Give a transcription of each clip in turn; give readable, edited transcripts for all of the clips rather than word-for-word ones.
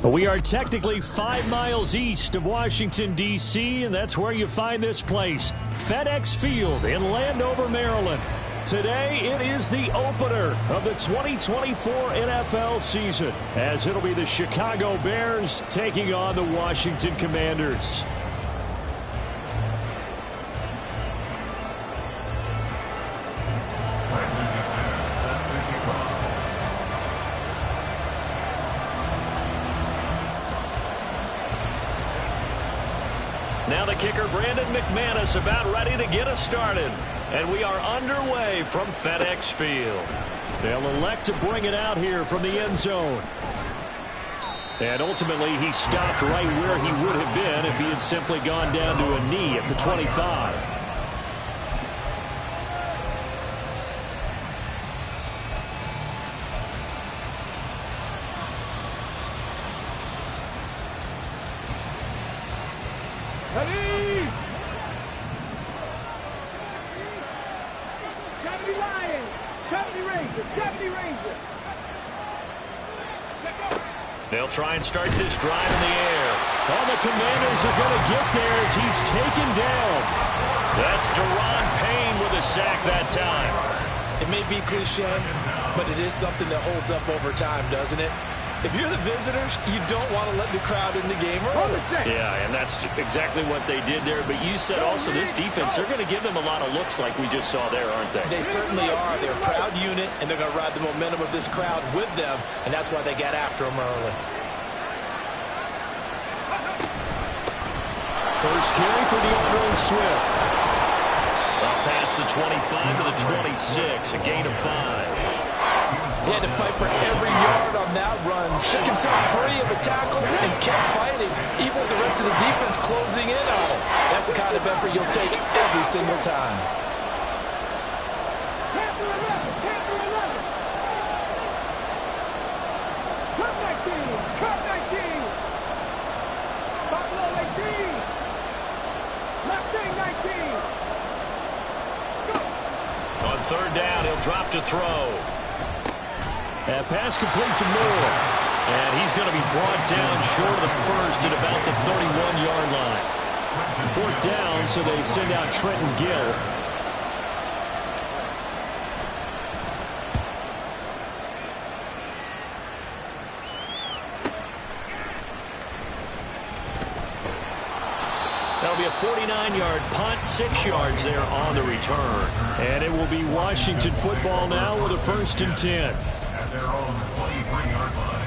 We are technically 5 miles east of Washington, D.C., and that's where you find this place, FedEx Field in Landover, Maryland. Today, it is the opener of the 2024 NFL season, as it'll be the Chicago Bears taking on the Washington Commanders. Now the kicker, Brandon McManus, about ready to get us started. And we are underway from FedEx Field. They'll elect to bring it out here from the end zone. And ultimately, he stopped right where he would have been if he had simply gone down to a knee at the 25. They'll try and start this drive in the air. Oh, the Commanders are going to get there as he's taken down. That's Deron Payne with a sack that time. It may be cliche, but it is something that holds up over time, doesn't it? If you're the visitors, you don't want to let the crowd in the game early. Yeah, and that's exactly what they did there. But you said also this defense, they're going to give them a lot of looks like we just saw there, aren't they? They certainly are. They're a proud unit, and they're going to ride the momentum of this crowd with them, and that's why they got after them early. First carry for DeAndre Swift. Up past the 25 to the 26, a gain of 5. He had to fight for every yard on that run. Shook himself free of the tackle and kept fighting, even with the rest of the defense closing in on him. That's the kind of effort you'll take every single time. On third down, he'll drop to throw. And pass complete to Moore. And he's going to be brought down short of the first at about the 31-yard line. Fourth down, so they send out Trenton Gill. That'll be a 49-yard punt, 6 yards there on the return. And it will be Washington football now with a 1st and 10. They're on the 23-yard line.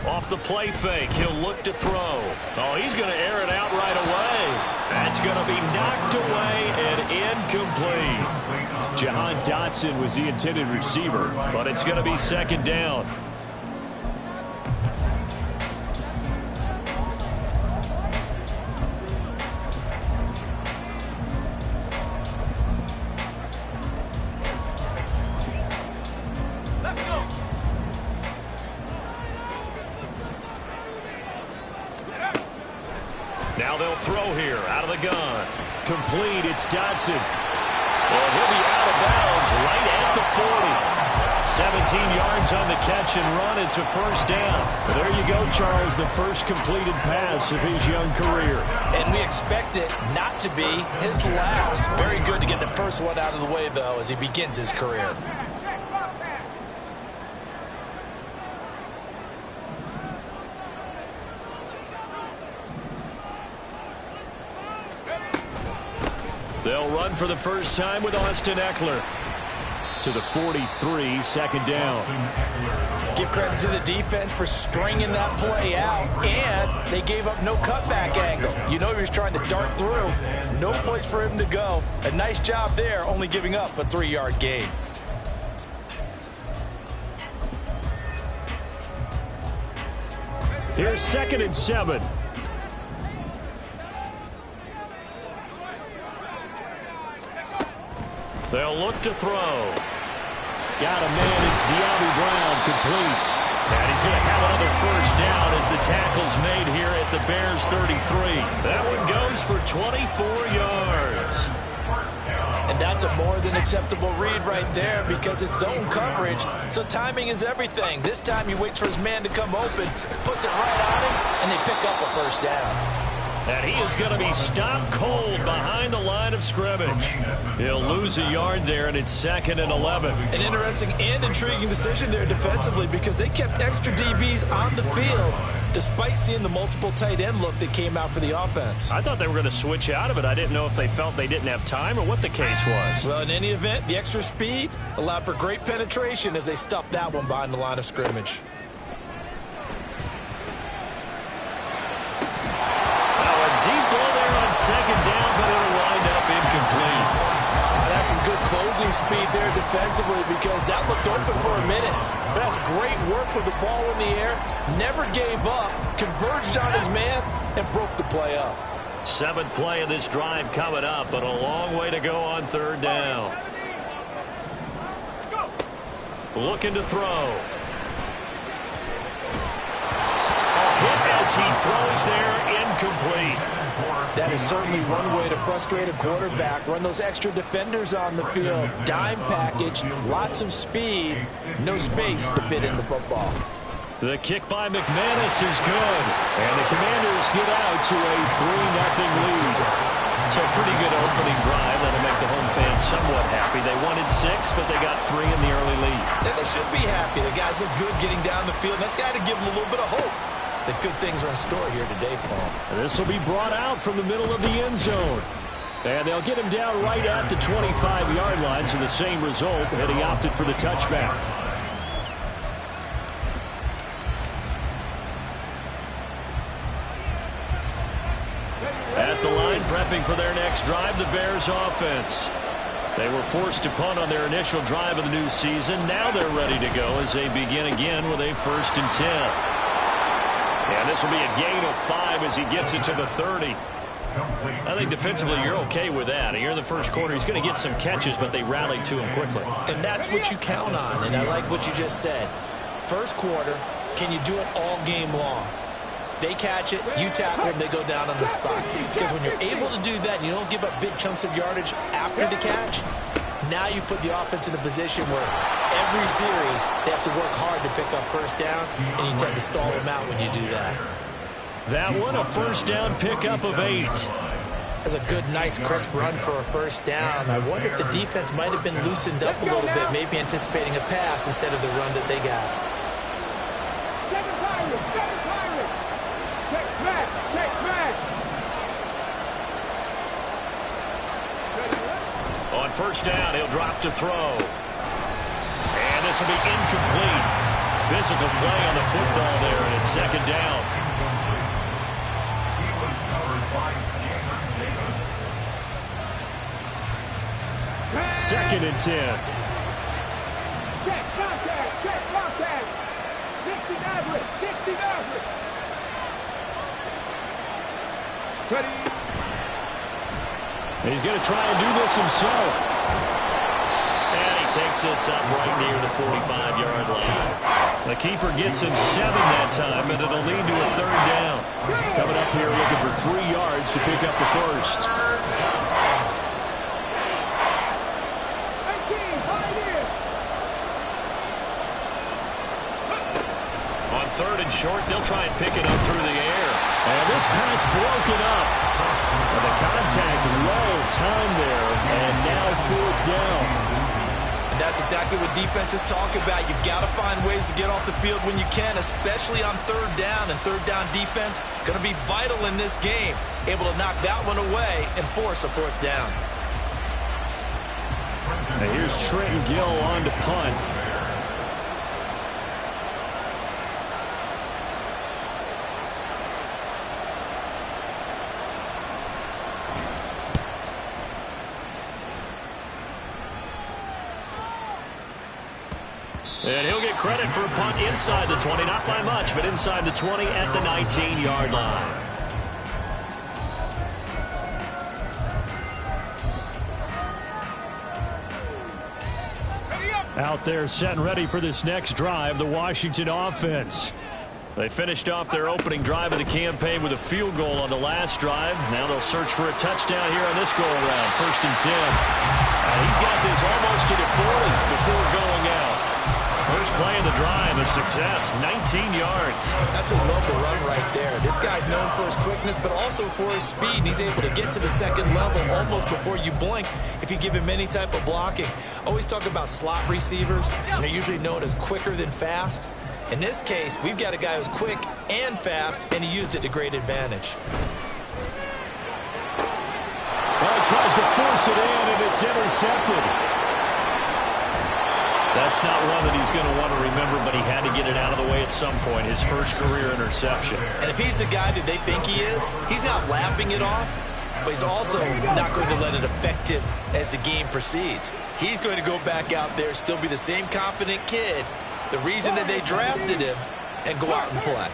Off the play fake, he'll look to throw. Oh, he's going to air it out right away. That's going to be knocked away and incomplete. Jahan Dotson was the intended receiver, but it's going to be 2nd down. Now they'll throw here, out of the gun. Complete, it's Dotson. Well, he'll be out of bounds right at the 40. 17 yards on the catch and run. It's a 1st down. There you go, Charles, the first completed pass of his young career. And we expect it not to be his last. Very good to get the first one out of the way, though, as he begins his career. They'll run for the first time with Austin Eckler. To the 43, 2nd down. Give credit to the defense for stringing that play out, and they gave up no cutback angle. You know he was trying to dart through. No place for him to go. A nice job there, only giving up a 3-yard gain. Here's 2nd and 7. They'll look to throw. Got a man. It's De'Ami Brown, complete. And he's going to have another first down as the tackle's made here at the Bears 33. That one goes for 24 yards. And that's a more than acceptable read right there because it's zone coverage, so timing is everything. This time he waits for his man to come open, puts it right on him, and they pick up a first down. And he is going to be stopped cold behind the line of scrimmage. He'll lose a yard there, and it's 2nd and 11. An interesting and intriguing decision there defensively because they kept extra DBs on the field despite seeing the multiple tight end look that came out for the offense. I thought they were going to switch out of it. I didn't know if they felt they didn't have time or what the case was. Well, in any event, the extra speed allowed for great penetration as they stuffed that one behind the line of scrimmage. Deep ball there on 2nd down, but it'll wind up incomplete. That's some good closing speed there defensively because that looked open for a minute. That's great work with the ball in the air. Never gave up, converged on his man, and broke the play up. 7th play of this drive coming up, but a long way to go on 3rd down. Looking to throw. Hit as he throws there, incomplete. That is certainly one way to frustrate a quarterback. Run those extra defenders on the field. Dime package, lots of speed, no space to fit in the football. The kick by McManus is good. And the Commanders get out to a 3-0 lead. So a pretty good opening drive. That'll make the home fans somewhat happy. They wanted 6, but they got 3 in the early lead. And they should be happy. The guys look good getting down the field. That's got to give them a little bit of hope that good things are in store here today for them. This will be brought out from the middle of the end zone. And they'll get him down right at the 25-yard line, so the same result, and he opted for the touchback. At the line, prepping for their next drive, the Bears offense. They were forced to punt on their initial drive of the new season. Now they're ready to go as they begin again with a 1st and 10. And this will be a gain of 5 as he gets it to the 30. I think defensively you're okay with that. Here in the first quarter, he's going to get some catches, but they rallied to him quickly. And that's what you count on, and I like what you just said. First quarter, can you do it all game long? They catch it, you tackle them, they go down on the spot. Because when you're able to do that and you don't give up big chunks of yardage after the catch, now you put the offense in a position where every series they have to work hard to pick up first downs, and you tend to stall them out when you do that. That one, a first down pickup of 8. That's a good, nice, crisp run for a first down. I wonder if the defense might have been loosened up a little bit, maybe anticipating a pass instead of the run that they got. On first down, he'll drop to throw. And this will be incomplete. Physical play on the football there, and it's 2nd down. Second and 10. Check contact. 60 Maverick. Ready. And he's going to try and do this himself. And he takes this up right near the 45-yard line. The keeper gets him 7 that time, but it'll lead to a 3rd down. Coming up here looking for 3 yards to pick up the first. On 3rd and short, they'll try and pick it up through the air. And this pass broken up. And the contact well timed there, and now 4th down. And that's exactly what defenses talk about. You've got to find ways to get off the field when you can, especially on 3rd down. And 3rd down defense going to be vital in this game. Able to knock that one away and force a 4th down. And here's Trenton Gill on to punt. And he'll get credit for a punt inside the 20, not by much, but inside the 20 at the 19-yard line. Out there set and ready for this next drive, the Washington offense. They finished off their opening drive of the campaign with a field goal on the last drive. Now they'll search for a touchdown here on this go-around. 1st and 10. He's got this almost to the 40 before going out. First play of the drive, a success, 19 yards. Absolutely love the run right there. This guy's known for his quickness, but also for his speed. And he's able to get to the second level almost before you blink if you give him any type of blocking. Always talk about slot receivers, and they're usually known as quicker than fast. In this case, we've got a guy who's quick and fast, and he used it to great advantage. Well, he tries to force it in, and it's intercepted. That's not one that he's going to want to remember, but he had to get it out of the way at some point. His first career interception. And if he's the guy that they think he is, he's not laughing it off, but he's also not going to let it affect him as the game proceeds. He's going to go back out there, still be the same confident kid, the reason that they drafted him, and go out and play.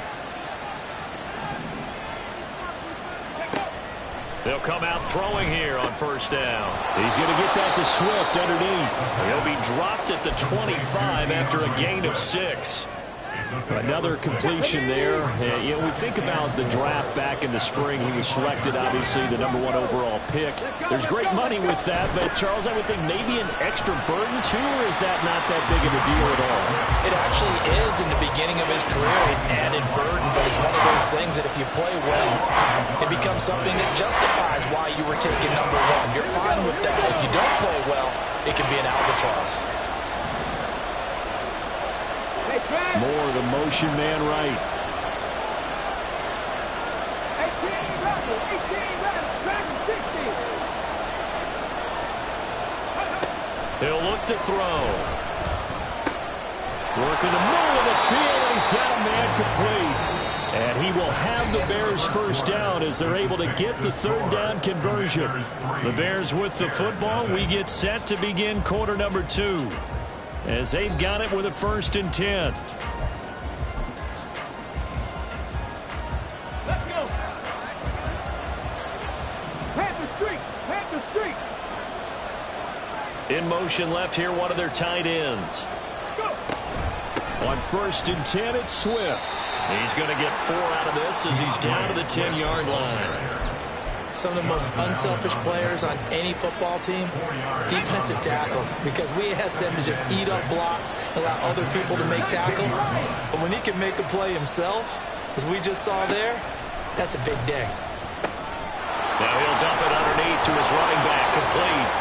They'll come out throwing here on 1st down. He's going to get that to Swift underneath. He'll be dropped at the 25 after a gain of 6. Another completion there. You know, we think about the draft back in the spring. He was selected, obviously, the #1 overall pick. There's great money with that, but, Charles, I would think maybe an extra burden, too, or is that not that big of a deal at all? It actually is in the beginning of his career, an added burden, but it's one of those things that if you play well, it becomes something that justifies why you were taken #1. You're fine with that. If you don't play well, it can be an albatross. More of the motion man right. 18 He'll look to throw. Working the middle of the field, and he's got a man complete. And he will have the Bears' first down as they're able to get the 3rd down conversion. The Bears with the football. We get set to begin quarter number 2. As they've got it with a 1st and 10. Let's go. Panther streak. Panther streak. In motion left here, one of their tight ends. Let's go. On 1st and 10, it's Swift. He's going to get 4 out of this as he's down to the 10-yard line. Some of the most unselfish players on any football team, defensive tackles, because we ask them to just eat up blocks, allow other people to make tackles. But when he can make a play himself, as we just saw there, that's a big day. Now he'll dump it underneath to his running back, complete.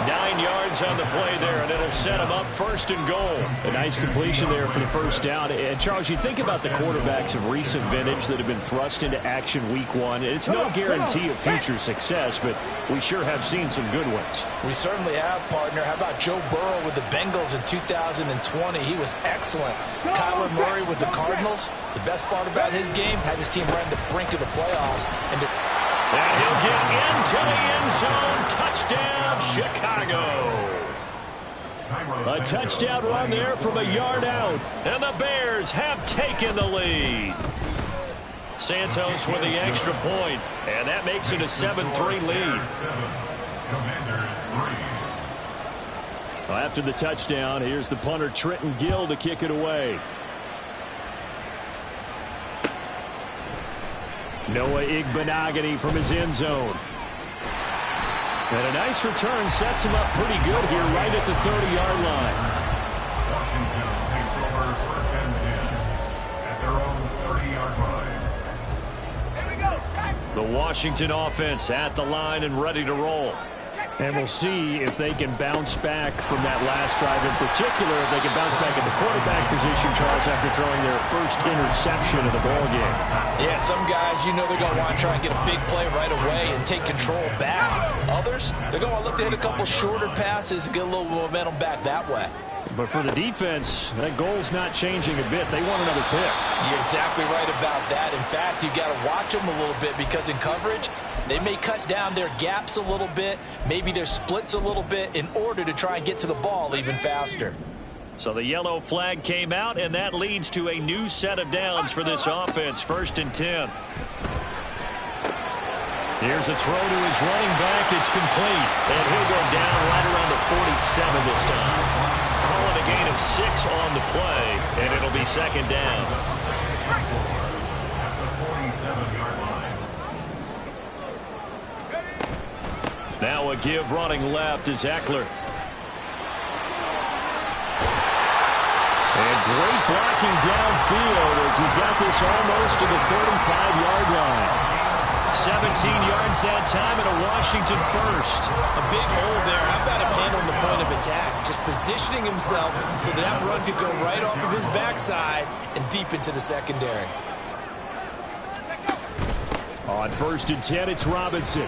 9 yards on the play there, and it'll set him up 1st and goal. A nice completion there for the 1st down. And, Charles, you think about the quarterbacks of recent vintage that have been thrust into action week 1. It's no guarantee of future success, but we sure have seen some good ones. We certainly have, partner. How about Joe Burrow with the Bengals in 2020? He was excellent. Kyler Murray with the Cardinals. The best part about his game, had his team right on the brink of the playoffs. And he'll get into the end zone. Touchdown, Chicago. A touchdown run there from a yard out. And the Bears have taken the lead. Santos with the extra point. And that makes it a 7-3 lead. Well, after the touchdown, here's the punter Trenton Gill to kick it away. Noah Igbenogany from his end zone. And a nice return sets him up pretty good here right at the 30-yard line. Washington takes over 1st and 10 at their own 30-yard line. Here we go. The Washington offense at the line and ready to roll. And we'll see if they can bounce back from that last drive, in particular if they can bounce back at the quarterback position, Charles, after throwing their first interception of the ballgame. Yeah, some guys, you know they're going to want to try and get a big play right away and take control back. Others, they're going to look to hit a couple shorter passes and get a little momentum back that way. But for the defense, that goal's not changing a bit. They want another pick. You're exactly right about that. In fact, you got to watch them a little bit because in coverage, they may cut down their gaps a little bit, maybe their splits a little bit in order to try and get to the ball even faster. So the yellow flag came out, and that leads to a new set of downs for this offense. 1st and 10. Here's a throw to his running back. It's complete. And he'll go down right around the 47 this time. a gain of 6 on the play, and it'll be second down. At the 47-yard line. Now a give running left is Eckler. And great blocking downfield as he's got this almost to the 35-yard line. 17 yards that time and a Washington first. A big hole there. How about him handling the point of attack? Just positioning himself so that run could go right off of his backside and deep into the secondary. On 1st and 10, it's Robinson.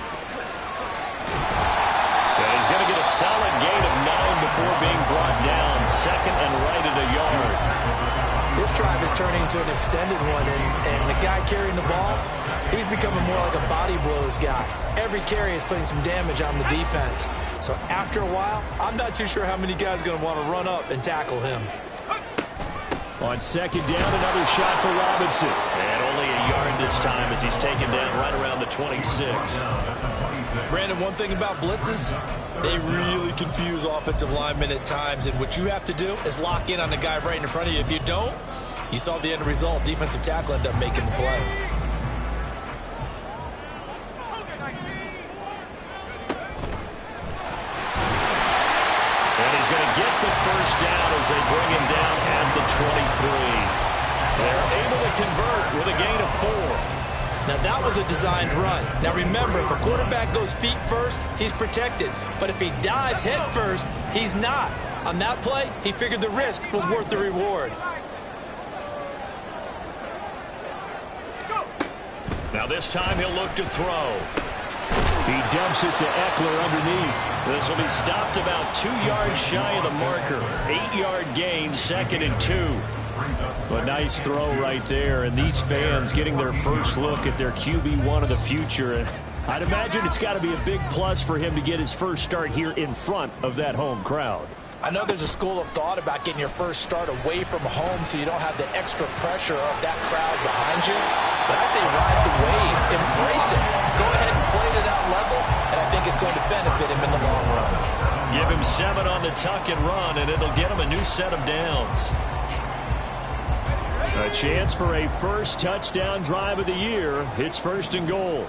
And he's going to get a solid gain of 9 before being brought down. Second and right at a yard. This drive is turning into an extended one, and the guy carrying the ball, he's becoming more like a body blows guy. Every carry is putting some damage on the defense. So after a while, I'm not too sure how many guys are going to want to run up and tackle him. On 2nd down, another shot for Robinson. And only a yard this time as he's taken down right around the 26. Brandon, one thing about blitzes, they really confuse offensive linemen at times, and what you have to do is lock in on the guy right in front of you. If you don't, you saw the end result. Defensive tackle ended up making the play. And he's going to get the first down as they bring him down at the 23. They're able to convert with a gain of 4. Now, that was a designed run. Now, remember, if a quarterback goes feet first, he's protected. But if he dives head first, he's not. On that play, he figured the risk was worth the reward. Now this time he'll look to throw. He dumps it to Eckler underneath. This will be stopped about 2 yards shy of the marker. 8-yard gain, 2nd and 2. A nice throw right there, and these fans getting their first look at their QB1 of the future. And I'd imagine it's got to be a big plus for him to get his first start here in front of that home crowd. I know there's a school of thought about getting your first start away from home so you don't have the extra pressure of that crowd behind you. But I say ride the wave, embrace it. Go ahead and play to that level, and I think it's going to benefit him in the long run. Give him 7 on the tuck and run, and it'll get him a new set of downs. A chance for a first touchdown drive of the year. It's 1st and goal.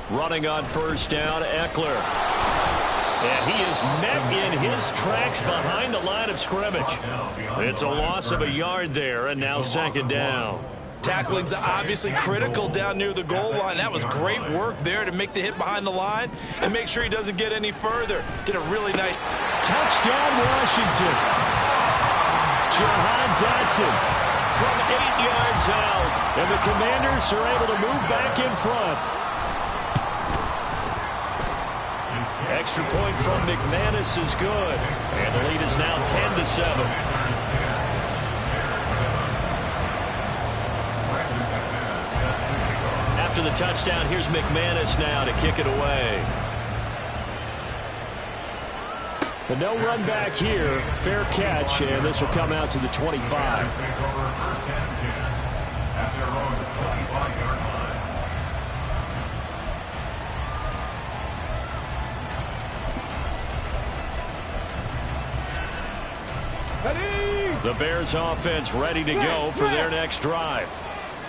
Running on 1st down, Eckler. And he is met in his tracks behind the line of scrimmage. It's a loss of a yard there, and now 2nd down. Tackling's obviously critical down near the goal line. That was great work there to make the hit behind the line and make sure he doesn't get any further. Did a really nice touchdown, Washington. Jahan Dotson from 8 yards out, and the Commanders are able to move back in front. Extra point from McManus is good, and the lead is now 10-7. After the touchdown, here's McManus now to kick it away. But no run back here. Fair catch, and this will come out to the 25. The Bears offense ready to go for their next drive.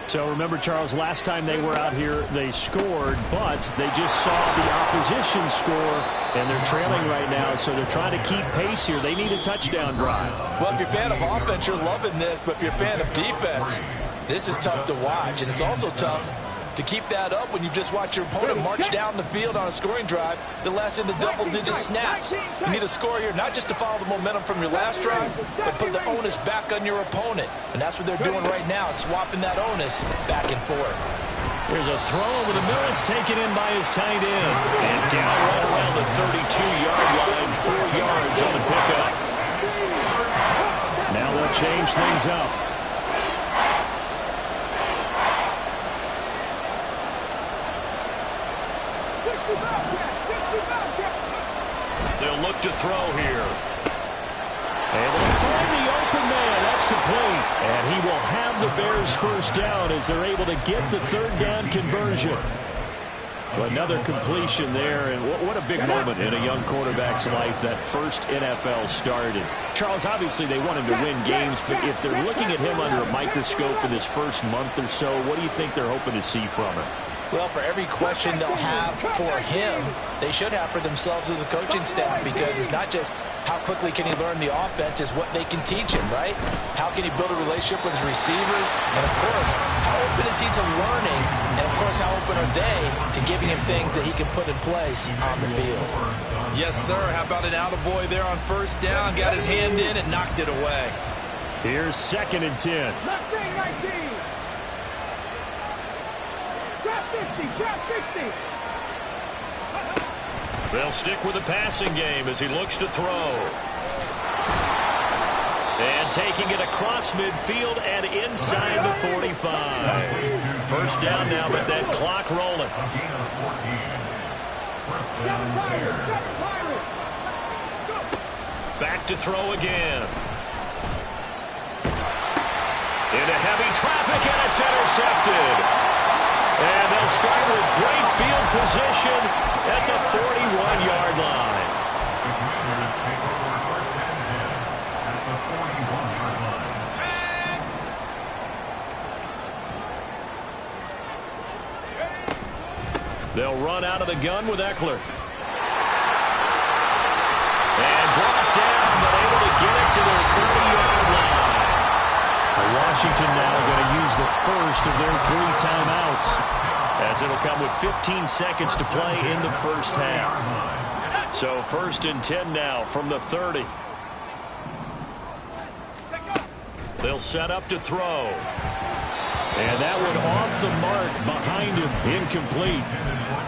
So remember, Charles, last time they were out here, they scored, but they just saw the opposition score, and they're trailing right now, so they're trying to keep pace here. They need a touchdown drive. Well, if you're a fan of offense, you're loving this, but if you're a fan of defense, this is tough to watch, and it's also tough to keep that up when you just watch your opponent march down the field on a scoring drive that lasts into double-digit snaps. You need a score here, not just to follow the momentum from your last drive, but put the onus back on your opponent. And that's what they're doing right now, swapping that onus back and forth. There's a throw over the middle. It's taken in by his tight end. And down right around the 32-yard line, 4 yards on the pickup. Now they'll change things up. They'll look to throw here. Able to find the open man. That's complete. And he will have the Bears first down as they're able to get the 3rd down conversion. Well, another completion there, and what a big moment in a young quarterback's life, that first NFL start. And Charles, obviously they want him to win games, but if they're looking at him under a microscope in this first month or so, what do you think they're hoping to see from him? Well, for every question they'll have for him, they should have for themselves as a coaching staff, because it's not just how quickly can he learn the offense, it's what they can teach him, right? How can he build a relationship with his receivers? And, of course, how open is he to learning? And, of course, how open are they to giving him things that he can put in place on the field? Yes, sir. How about an attaboy there on first down? Got his hand in and knocked it away. Here's 2nd and 10. Left wing 19. Drop 50, drop 50. They'll stick with the passing game as he looks to throw. And taking it across midfield and inside the 45. First down now, but that clock rolling. Back to throw again. Into heavy traffic, and it's intercepted. And they'll start with great field position at the 41-yard line. The Commanders take over first and 10 at the 41-yard line. They'll run out of the gun with Eckler. And brought down, but able to get it to their 30-yard line. Washington now going to use the first of their 3 timeouts, as it'll come with 15 seconds to play in the first half. So 1st and 10 now from the 30. They'll set up to throw. And that one off the mark behind him, incomplete.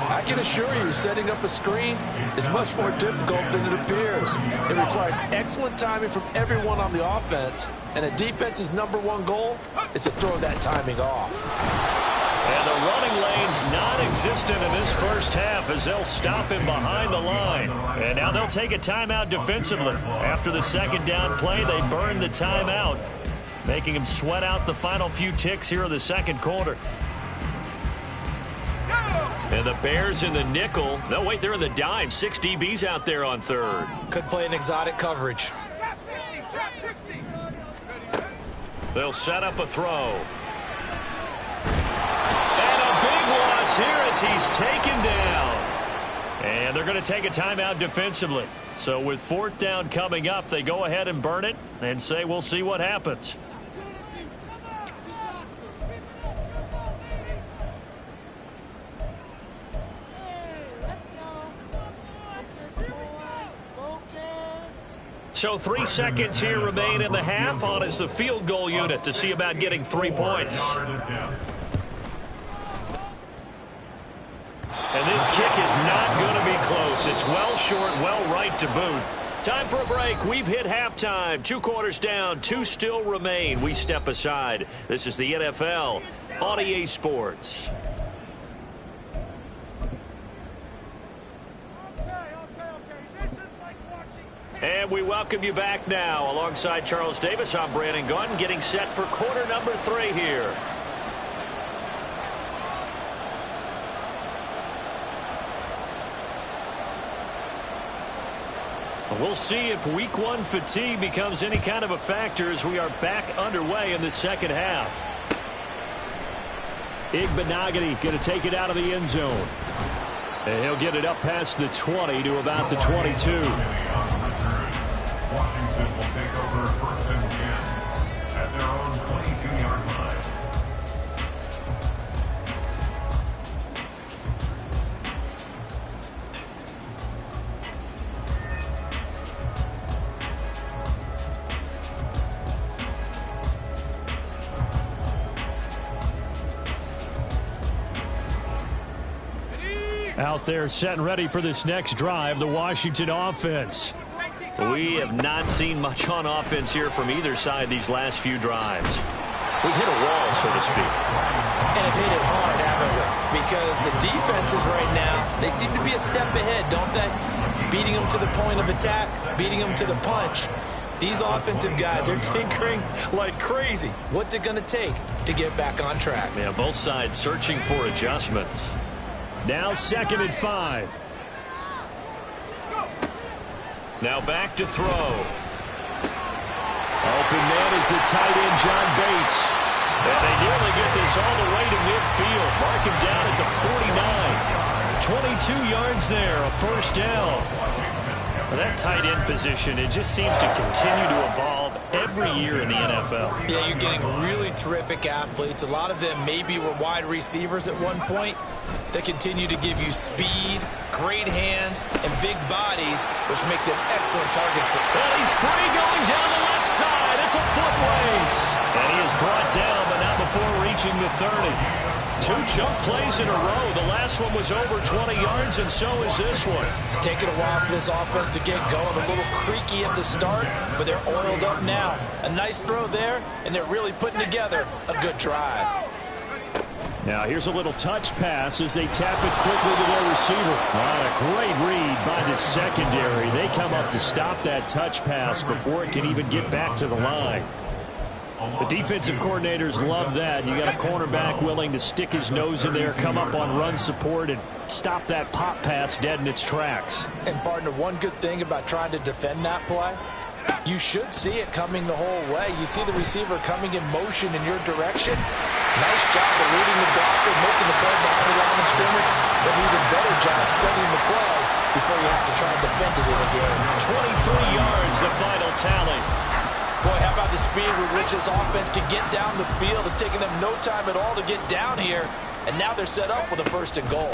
I can assure you, setting up a screen is much more difficult than it appears. It requires excellent timing from everyone on the offense, and a defense's #1 goal is to throw that timing off. And the running lane's non-existent in this first half as they'll stop him behind the line. And now they'll take a timeout defensively. After the second down play, they burn the timeout, making him sweat out the final few ticks here in the second quarter. And the Bears in the nickel. No, wait, they're in the dime. 6 DBs out there on third. Could play an exotic coverage. They'll set up a throw. And a big loss here as he's taken down. And they're going to take a timeout defensively. So with 4th down coming up, they go ahead and burn it and say we'll see what happens. So 3 seconds here remain in the half. On is the field goal unit to see about getting 3 points. And this kick is not going to be close. It's well short, well right to boot. Time for a break. We've hit halftime. 2 quarters down, 2 still remain. We step aside. This is the NFL on EA Sports. And we welcome you back now. Alongside Charles Davis, I'm Brandon Gunn, getting set for quarter number 3 here. We'll see if week 1 fatigue becomes any kind of a factor as we are back underway in the second half. Igbenogany going to take it out of the end zone. And he'll get it up past the 20 to about the 22. Washington will take over first and 10 at their own 22-yard line. Out there set and ready for this next drive, the Washington offense. We have not seen much on offense here from either side these last few drives. We've hit a wall, so to speak. And have hit it hard, haven't we? Because the defenses right now, they seem to be a step ahead, don't they? Beating them to the point of attack, beating them to the punch. These offensive guys are tinkering like crazy. What's it going to take to get back on track? Yeah, both sides searching for adjustments. Now 2nd and 5. Now back to throw. Open man is the tight end, John Bates. And they nearly get this all the way to midfield. Mark him down at the 49. 22 yards there, a first down. Well, that tight end position, it just seems to continue to evolve every year in the NFL. Yeah, you're getting really terrific athletes. A lot of them maybe were wide receivers at one point. They continue to give you speed, great hands, and big bodies, which make them excellent targets. Well, he's free going down the left side. It's a foot race. And he is brought down, but not before reaching the 30. 2 chunk plays in a row. The last one was over 20 yards, and so is this one. It's taken a while for this offense to get going. A little creaky at the start, but they're oiled up now. A nice throw there, and they're really putting together a good drive. Now here's a little touch pass as they tap it quickly to their receiver. A great read by the secondary. They come up to stop that touch pass before it can even get back to the line. The defensive coordinators love that. You got a cornerback willing to stick his nose in there, come up on run support, and stop that pop pass dead in its tracks. And partner, one good thing about trying to defend that play, you should see it coming the whole way. You see the receiver coming in motion in your direction. Nice job of reading the blocker, making the play behind the line of scrimmage, but an even better job studying the play before you have to try and defend it in a game. 23 yards, the final tally. Boy, how about the speed with which this offense can get down the field? It's taken them no time at all to get down here, and now they're set up with a 1st and goal.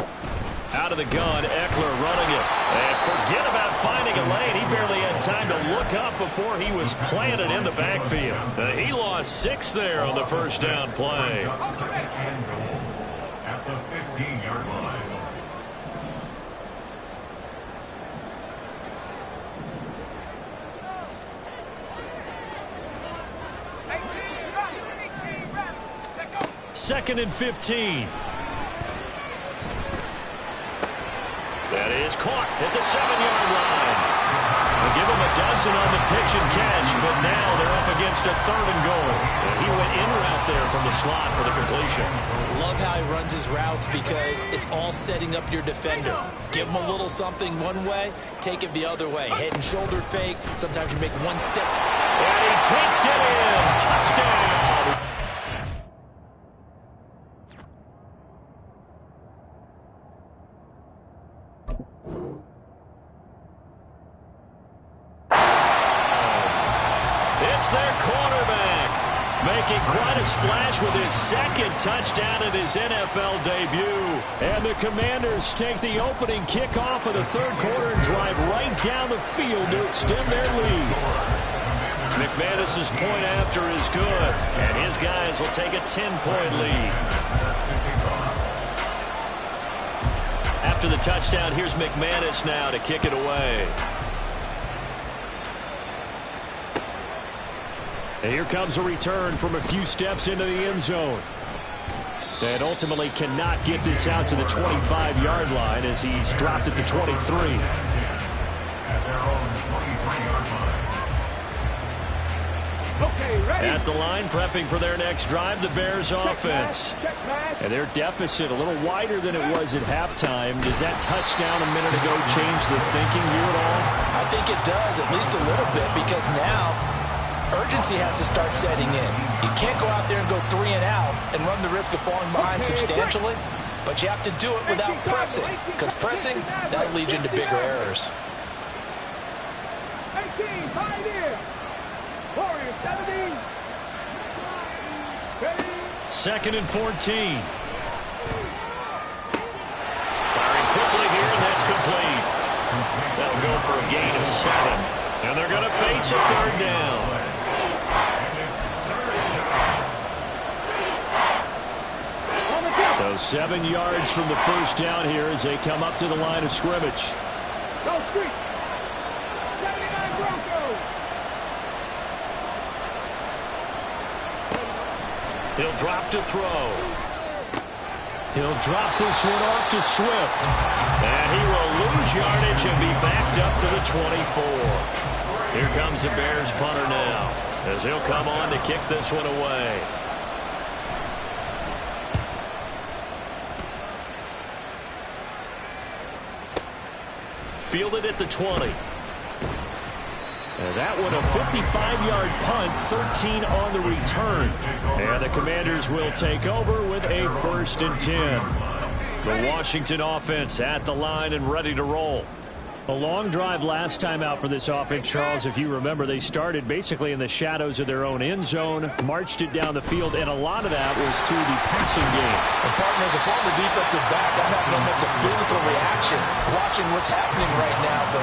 Out of the gun, Eckler running it. And forget about finding a lane. He barely had time to look up before he was planted in the backfield. He lost 6 there on the 1st down play. At the 15-yard line. Second and 15. That is caught at the 7-yard line. They give him a dozen on the pitch and catch, but now they're up against a 3rd and goal. And he went in route there from the slot for the completion. Love how he runs his routes because it's all setting up your defender. Give him a little something one way, take it the other way. Head and shoulder fake. Sometimes you make one step. And he takes it in. Touchdown. It's their quarterback making quite a splash with his 2nd touchdown in his NFL debut. And the Commanders take the opening kickoff of the 3rd quarter and drive right down the field to extend their lead. McManus's point after is good, and his guys will take a 10-point lead. After the touchdown, here's McManus now to kick it away. And here comes a return from a few steps into the end zone. And ultimately cannot get this out to the 25-yard line as he's dropped at the 23. At the line, prepping for their next drive, the Bears offense. And their deficit a little wider than it was at halftime. Does that touchdown a minute ago change the thinking here at all? I think it does, at least a little bit, because now urgency has to start setting in. You can't go out there and go 3 and out and run the risk of falling behind substantially, but you have to do it without pressing, because pressing, that'll lead you into bigger errors. 18, 5 in. Warriors 17. 2nd and 14. Firing quickly here, and that's complete. That'll go for a gain of 7. And they're going to face a 3rd down. So 7 yards from the 1st down here as they come up to the line of scrimmage. Go street. 79 Broncos. He'll drop to throw. He'll drop this one off to Swift. And he will lose yardage and be backed up to the 24. Here comes the Bears punter now as he'll come on to kick this one away. fielded at the 20. And that one a 55-yard punt, 13 on the return. And the Commanders will take over with a 1st and 10. The Washington offense at the line and ready to roll. A long drive last time out for this offense, Charles. If you remember, they started basically in the shadows of their own end zone, marched it down the field, and a lot of that was through the passing game. And partner, as a former defensive back, I'm having almost a physical reaction watching what's happening right now. But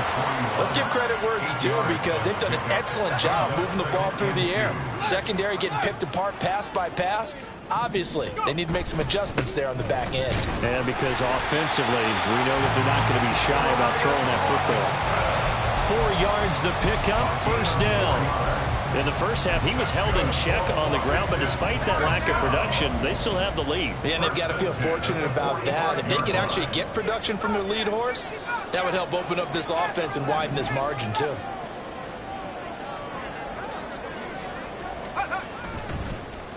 let's give credit where it's due, because they've done an excellent job moving the ball through the air. Secondary getting picked apart pass by pass. Obviously, they need to make some adjustments there on the back end. And because offensively, we know that they're not going to be shy about throwing that football. 4 yards the pickup, 1st down. In the first half, he was held in check on the ground, but despite that lack of production, they still have the lead. Yeah, and they've got to feel fortunate about that. If they can actually get production from their lead horse, that would help open up this offense and widen this margin, too.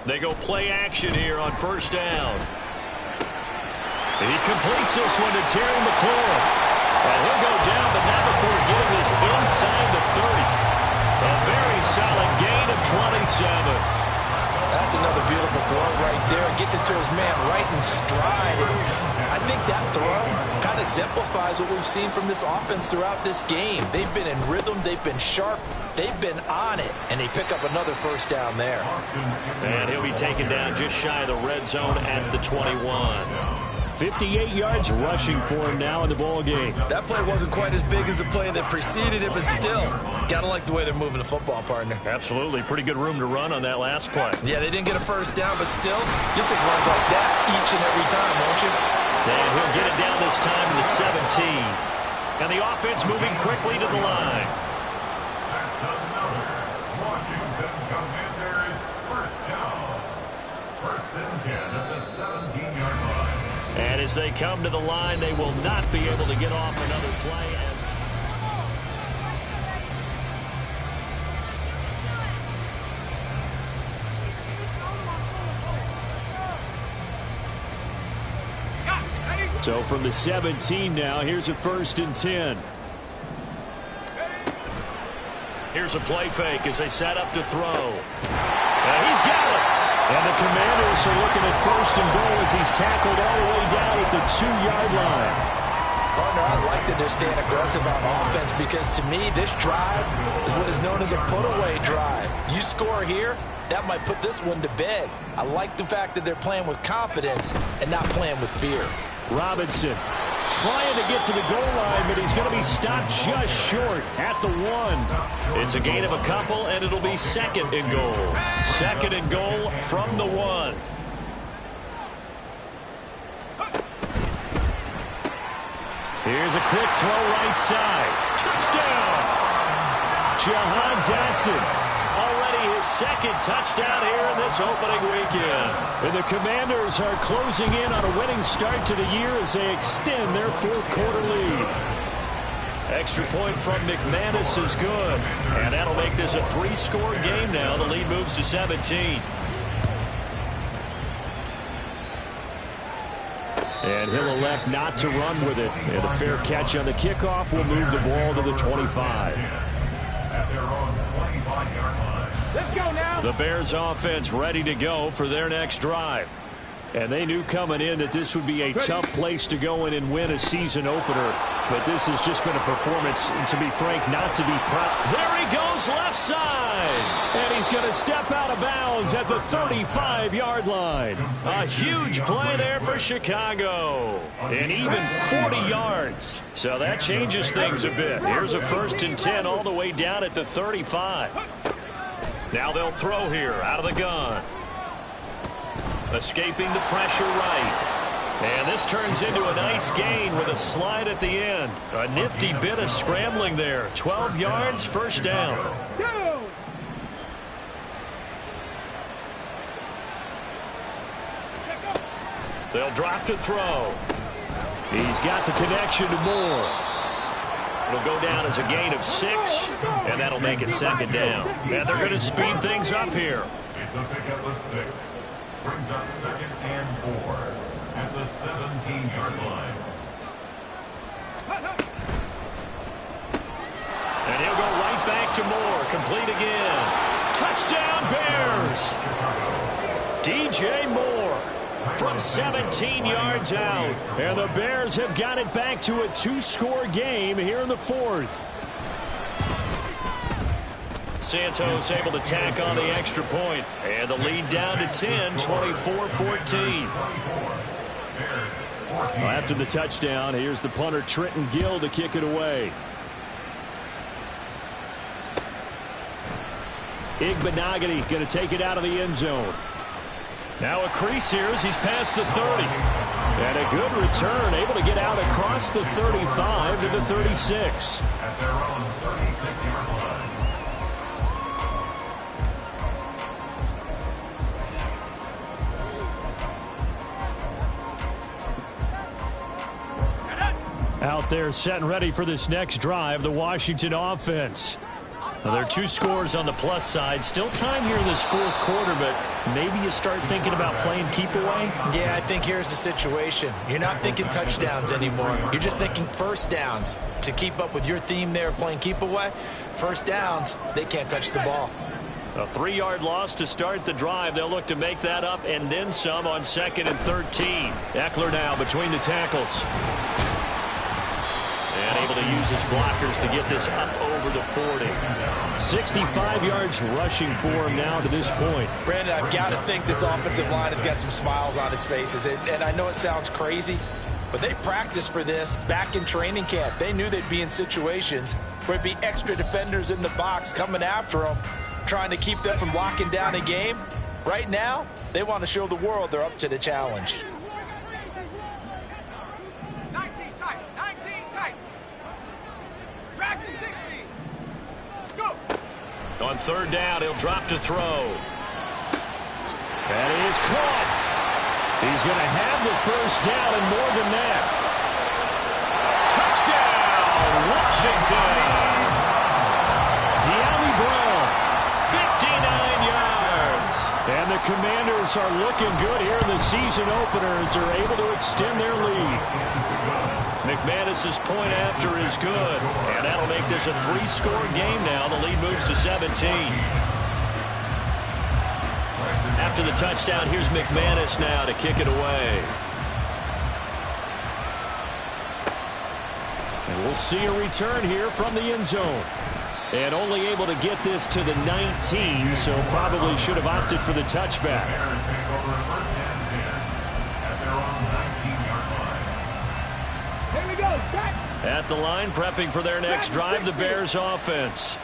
They go play action here on 1st down. And he completes this one to Terry McLaurin. And he'll go down, but not before getting this inside the 30. A very solid gain of 27. That's another beautiful throw right there. Gets it to his man right in stride. And I think that throw kind of exemplifies what we've seen from this offense throughout this game. They've been in rhythm. They've been sharp. They've been on it. And they pick up another 1st down there. And he'll be taken down just shy of the red zone at the 21. 58 yards rushing for him now in the ball game. That play wasn't quite as big as the play that preceded it, but still, gotta like the way they're moving the football, partner. Absolutely. Pretty good room to run on that last play. Yeah, they didn't get a 1st down, but still, you'll take runs like that each and every time, won't you? And he'll get it down this time to the 17. And the offense moving quickly to the line. That's another Washington Commanders 1st down. 1st and 10 at the 17-yard line. And as they come to the line, they will not be able to get off another play. So from the 17 now, here's a 1st and 10. Here's a play fake as they set up to throw. And he's got it. And the Commanders are looking at 1st and goal as he's tackled all the way down at the 2-yard line. Partner, I like that they're staying aggressive on offense, because to me, this drive is what is known as a put-away drive. You score here, that might put this one to bed. I like the fact that they're playing with confidence and not playing with fear. Robinson trying to get to the goal line, but he's going to be stopped just short at the 1. It's a gain of a couple, and it'll be 2nd and goal. 2nd and goal from the 1. Here's a quick throw right side. Touchdown! Jahan Dotson. Already his 2nd touchdown here in this opening weekend. And the Commanders are closing in on a winning start to the year as they extend their 4th quarter lead. Extra point from McManus is good. And that'll make this a 3-score game now. The lead moves to 17. And he'll elect not to run with it. And a fair catch on the kickoff will move the ball to the 25. At their own 25-yard line. Let's go now. The Bears offense ready to go for their next drive. And they knew coming in that this would be a tough place to go in and win a season opener. But this has just been a performance, to be frank, not to be proud. There he goes, left side. And he's going to step out of bounds at the 35-yard line. A huge play there for Chicago. And even 40 yards. So that changes things a bit. Here's a 1st and 10 all the way down at the 35. Now they'll throw here out of the gun. Escaping the pressure right. And this turns into a nice gain with a slide at the end. A nifty bit of scrambling there. 12 yards, 1st down. They'll drop to throw. He's got the connection to Moore. It'll go down as a gain of 6, and that'll make it 2nd down. And they're going to speed things up here. It's a pickup of 6. Brings up 2nd and 4 at the 17-yard line. to Moore. Complete again. Touchdown, Bears. DJ Moore from 17 yards out. And the Bears have got it back to a 2-score game here in the fourth. Santos able to tack on the extra point. And the lead down to 10, 24-14. Well, after the touchdown, here's the punter Trenton Gill to kick it away. Igbenogany going to take it out of the end zone. Now a crease here as he's past the 30. And a good return, able to get out across the 35 to the 36. At their own 36-yard line. Out there set and ready for this next drive, the Washington offense. Now, there are 2 scores on the plus side. Still time here in this fourth quarter, but maybe you start thinking about playing keep away? Yeah, I think here's the situation. You're not thinking touchdowns anymore. You're just thinking first downs. To keep up with your theme there, playing keep away, first downs, they can't touch the ball. A 3-yard loss to start the drive. They'll look to make that up and then some on 2nd and 13. Eckler now between the tackles. And able to use his blockers to get this up over the 40. 65 yards rushing for him now to this point. Brandon, I've got to think this offensive line has got some smiles on its faces. And I know it sounds crazy, but they practiced for this back in training camp. They knew they'd be in situations where it'd be extra defenders in the box coming after them, trying to keep them from locking down a game. Right now, they want to show the world they're up to the challenge. 19 tight. 19 tight. Drag to 60. Go. On 3rd down, he'll drop to throw. That is caught. He's going to have the first down and more than that. Touchdown, Washington. De'Ami Brown, 59 yards. And the Commanders are looking good here in the season opener as they're able to extend their lead. McManus's point after is good. And that'll make this a 3-score game now. The lead moves to 17. After the touchdown, here's McManus now to kick it away. And we'll see a return here from the end zone. And only able to get this to the 19, so probably should have opted for the touchback. Bears take over 1st and 10 at their own 19-yard line. Here we go. Back. At the line, prepping for their next drive, the Bears offense.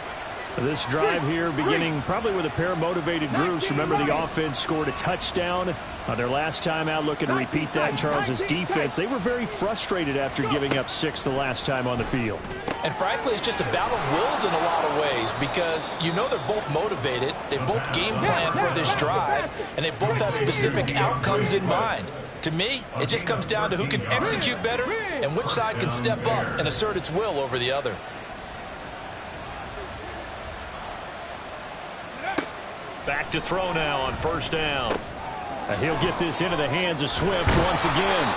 This drive here beginning probably with a pair of motivated groups. Remember, the offense scored a touchdown their last time out, looking to repeat that in Charles's defense. They were very frustrated after giving up 6 the last time on the field. And frankly, it's just a battle of wills in a lot of ways because you know they're both motivated. They both game plan for this drive, and they both have specific outcomes in mind. To me, it just comes down to who can execute better and which side can step up and assert its will over the other. Back to throw now on 1st down. And he'll get this into the hands of Swift once again.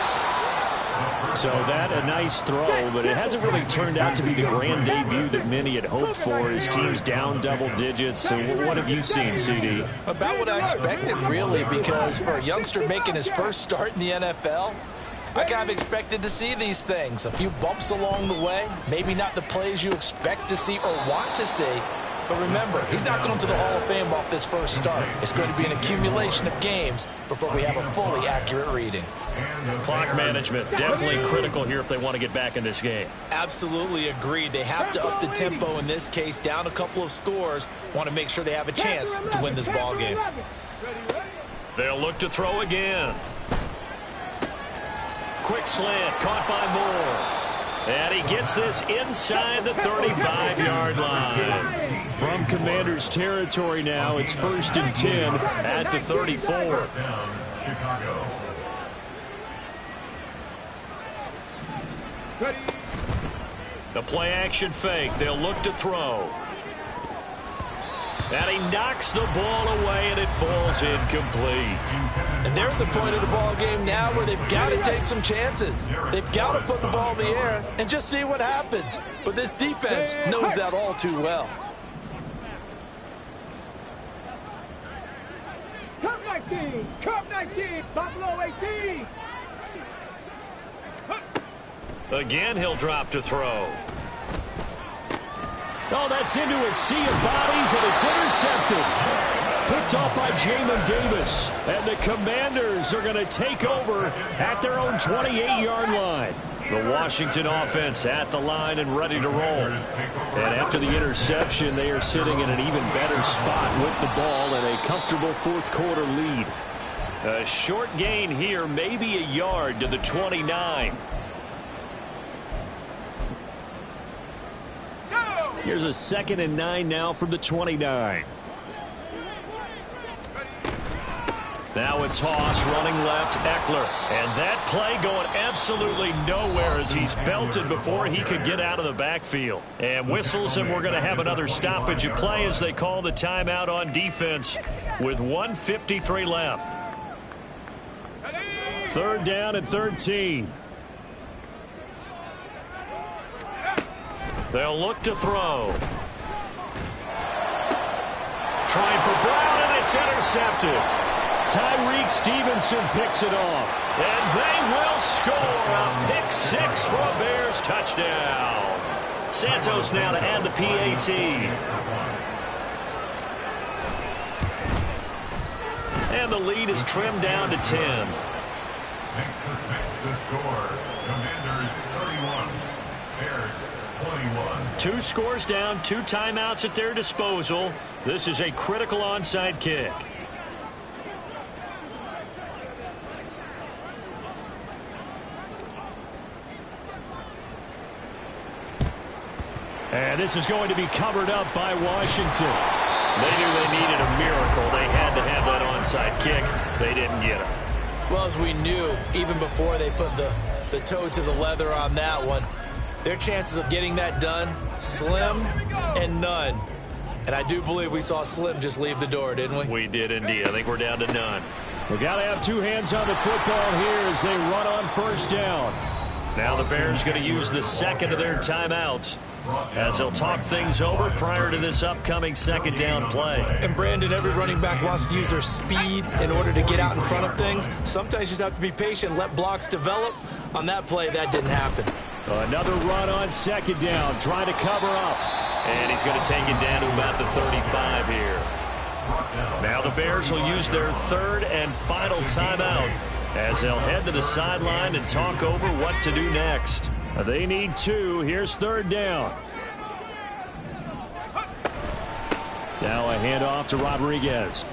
So that a nice throw, but it hasn't really turned out to be the grand debut that many had hoped for. His team's down double digits. So what have you seen, CD? About what I expected, really, because for a youngster making his first start in the NFL, I kind of expected to see these things. A few bumps along the way, maybe not the plays you expect to see or want to see. But remember, he's not going to the Hall of Fame off this first start. It's going to be an accumulation of games before we have a fully accurate reading. Clock management, definitely critical here if they want to get back in this game. Absolutely agreed. They have to up the tempo in this case, down a couple of scores. Want to make sure they have a chance to win this ball game. They'll look to throw again. Quick slant, caught by Moore. And he gets this inside the 35-yard line. From Commanders territory now, it's 1st and 10 at the 34. Chicago. The play action fake. They'll look to throw. And he knocks the ball away, and it falls incomplete. And they're at the point of the ball game now where they've got to take some chances. They've got to put the ball in the air and just see what happens. But this defense knows that all too well. 19. Cup 19. Buffalo 18. Again, he'll drop to throw. Oh, that's into a sea of bodies, and it's intercepted. Picked off by Jamin Davis. And the Commanders are going to take over at their own 28-yard line. The Washington offense at the line and ready to roll. And after the interception, they are sitting in an even better spot with the ball and a comfortable fourth-quarter lead. A short gain here, maybe a yard to the 29. Here's a 2nd and 9 now from the 29. Now a toss, running left, Eckler. And that play going absolutely nowhere as he's belted before he could get out of the backfield. And whistles, and we're going to have another stoppage of play as they call the timeout on defense with 1:53 left. 3rd down and 13. They'll look to throw. Trying for Brown, and it's intercepted. Tyreek Stevenson picks it off. And they will score a pick 6 for a Bears touchdown. Santos now to add the PAT. And the lead is trimmed down to 10. Makes the score. Commanders 31. Bears 21. 2 scores down, 2 timeouts at their disposal. This is a critical onside kick. And this is going to be covered up by Washington. They knew they needed a miracle. They had to have that onside kick. They didn't get it. Well, as we knew, even before they put the toe to the leather on that one, their chances of getting that done, slim and none. And I do believe we saw Slim just leave the door, didn't we? We did indeed. I think we're down to none. We've got to have 2 hands on the football here as they run on 1st down. Now the Bears going to use the 2nd of their timeouts as they'll talk things over prior to this upcoming 2nd down play. And Brandon, every running back wants to use their speed in order to get out in front of things. Sometimes you just have to be patient, let blocks develop. On that play, that didn't happen. Another run on 2nd down, trying to cover up. And he's going to take it down to about the 35 here. Now the Bears will use their 3rd and final timeout as they'll head to the sideline and talk over what to do next. They need 2. Here's 3rd down. Now a handoff to Rodriguez.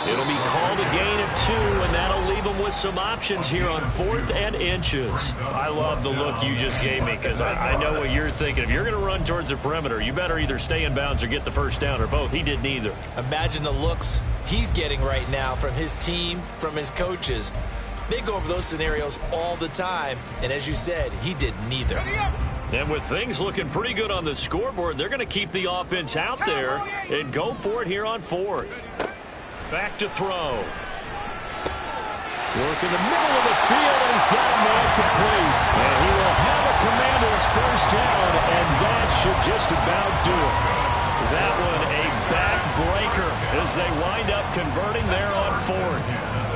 It'll be called a gain of 2, and that'll leave them with some options here on 4th and inches. I love the look you just gave me because I know what you're thinking. If you're going to run towards the perimeter, you better either stay in bounds or get the 1st down, or both. He did neither. Imagine the looks he's getting right now from his team, from his coaches. They go over those scenarios all the time, and as you said, he did neither. And with things looking pretty good on the scoreboard, they're going to keep the offense out there and go for it here on 4th. Back to throw. Work in the middle of the field, and he's got a man complete. And he will have a Commanders 1st down, and that should just about do it. That one a backbreaker as they wind up converting there on 4th.